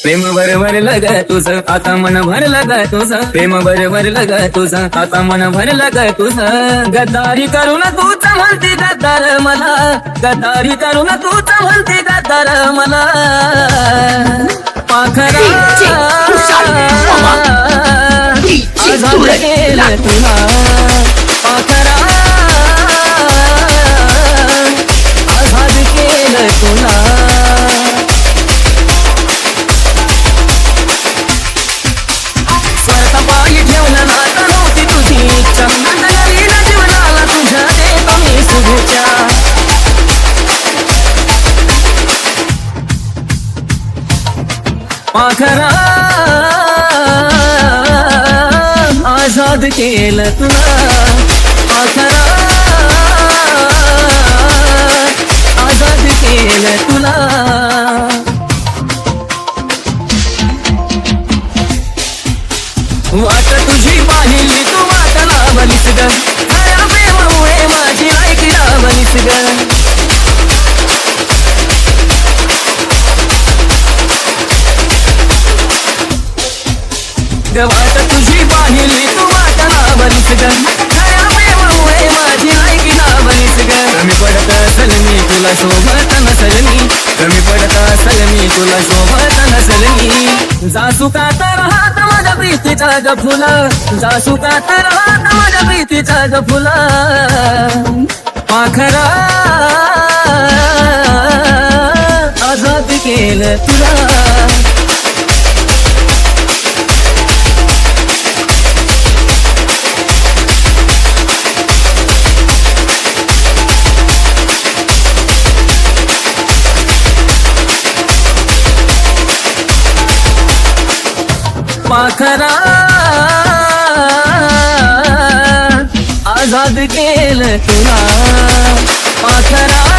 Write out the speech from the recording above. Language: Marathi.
प्रेम भरलं ग तुझं आता मन भरलं ग तुझं प्रेम भरलं ग तुझं आता मन भरलं ग तुझं गद्दारी करून तूच म्हणती गद्दार मला गद्दारी करून तूच म्हणती गद्दार मला पाखरा आझाद केलं तुला पाखरा आझाद केलं तुला पायी ठेवलं नाता नव्हती तुझी इच्छा नवीन जीवनाला तुझ्या देतो मी शुभेच्छा पाखरा आझाद केलं तुला पाखरा आझाद केलं तुला वाट तुझी पाहिली तू वाट लावलीस ग खऱ्या प्रेमामुळे माझी लायकी लावलीस ग वाट तुझी पाहिली तू वाट लावलीस ग खऱ्या प्रेमामुळे माझी लायकी लावलीस ग कमी पडत असल मी तुला शोभत नसल मी कमी पडत असल मी तुला शोभत नसल मी जासू का तर हात माझ्या प्रीतीचा ग फुला जासू का तर हात माझ्या प्रीतीचा ग फुला पाखरा आझाद केलं तुला पाखरा आझाद केलं तुला पाखरा